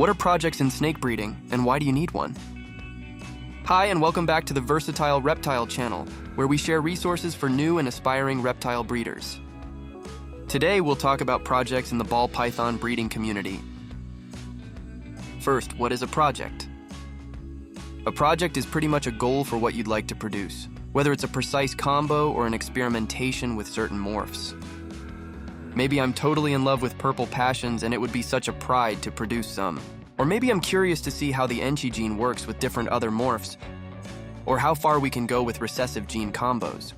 What are projects in snake breeding, and why do you need one? Hi, and welcome back to the Versatile Reptile channel, where we share resources for new and aspiring reptile breeders. Today, we'll talk about projects in the ball python breeding community. First, what is a project? A project is pretty much a goal for what you'd like to produce, whether it's a precise combo or an experimentation with certain morphs. Maybe I'm totally in love with purple passions and it would be such a pride to produce some. Or maybe I'm curious to see how the Enchi gene works with different other morphs, or how far we can go with recessive gene combos.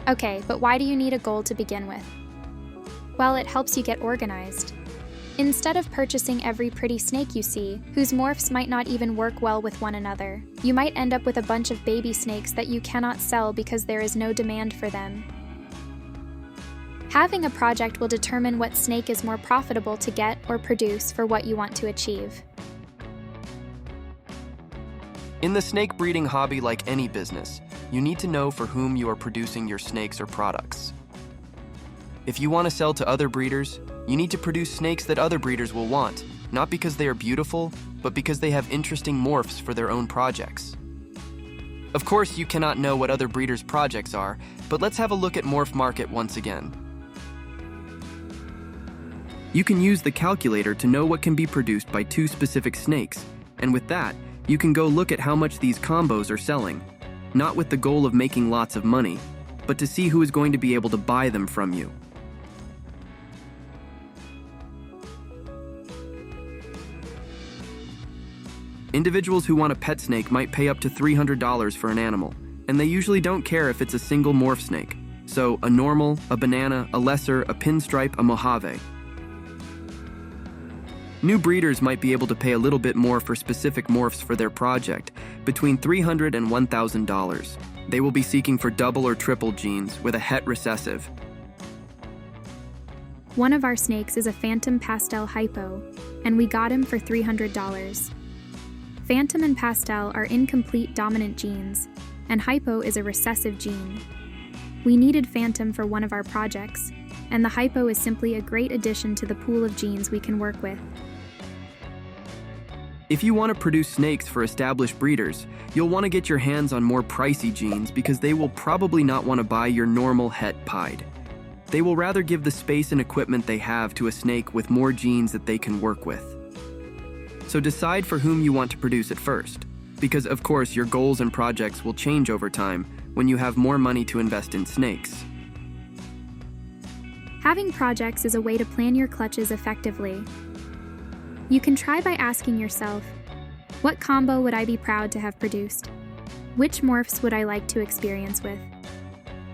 Okay, but why do you need a goal to begin with? Well, it helps you get organized. Instead of purchasing every pretty snake you see, whose morphs might not even work well with one another, you might end up with a bunch of baby snakes that you cannot sell because there is no demand for them. Having a project will determine what snake is more profitable to get or produce for what you want to achieve. In the snake breeding hobby, like any business, you need to know for whom you are producing your snakes or products. If you want to sell to other breeders, you need to produce snakes that other breeders will want, not because they are beautiful, but because they have interesting morphs for their own projects. Of course, you cannot know what other breeders' projects are, but let's have a look at Morph Market once again. You can use the calculator to know what can be produced by two specific snakes, and with that, you can go look at how much these combos are selling, not with the goal of making lots of money, but to see who is going to be able to buy them from you. Individuals who want a pet snake might pay up to $300 for an animal, and they usually don't care if it's a single morph snake, so a normal, a banana, a lesser, a pinstripe, a Mojave. New breeders might be able to pay a little bit more for specific morphs for their project, between $300 and $1,000. They will be seeking for double or triple genes with a het recessive. One of our snakes is a Phantom Pastel Hypo, and we got him for $300. Phantom and Pastel are incomplete dominant genes, and Hypo is a recessive gene. We needed Phantom for one of our projects, and the Hypo is simply a great addition to the pool of genes we can work with. If you want to produce snakes for established breeders, you'll want to get your hands on more pricey genes because they will probably not want to buy your normal het pied. They will rather give the space and equipment they have to a snake with more genes that they can work with. So decide for whom you want to produce it first, because of course your goals and projects will change over time when you have more money to invest in snakes. Having projects is a way to plan your clutches effectively. You can try by asking yourself, what combo would I be proud to have produced? Which morphs would I like to experience with?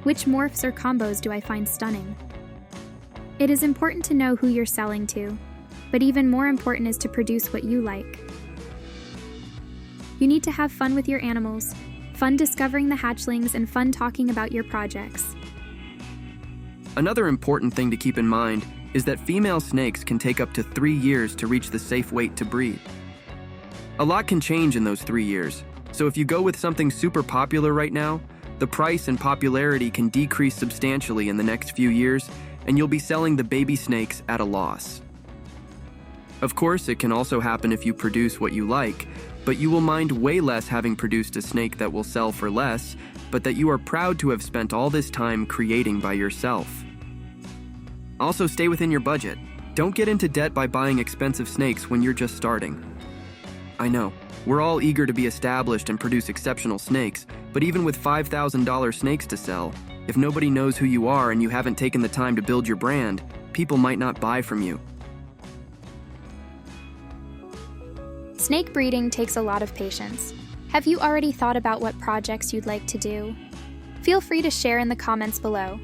Which morphs or combos do I find stunning? It is important to know who you're selling to, but even more important is to produce what you like. You need to have fun with your animals, fun discovering the hatchlings, and fun talking about your projects. Another important thing to keep in mind is that female snakes can take up to 3 years to reach the safe weight to breed. A lot can change in those 3 years, so if you go with something super popular right now, the price and popularity can decrease substantially in the next few years, and you'll be selling the baby snakes at a loss. Of course, it can also happen if you produce what you like, but you will mind way less having produced a snake that will sell for less, but that you are proud to have spent all this time creating by yourself. Also, stay within your budget. Don't get into debt by buying expensive snakes when you're just starting. I know, we're all eager to be established and produce exceptional snakes, but even with $5,000 snakes to sell, if nobody knows who you are and you haven't taken the time to build your brand, people might not buy from you. Snake breeding takes a lot of patience. Have you already thought about what projects you'd like to do? Feel free to share in the comments below.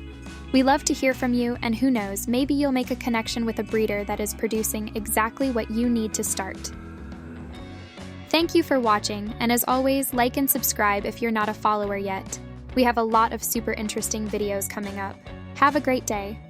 We love to hear from you, and who knows, maybe you'll make a connection with a breeder that is producing exactly what you need to start. Thank you for watching, and as always, like and subscribe if you're not a follower yet. We have a lot of super interesting videos coming up. Have a great day.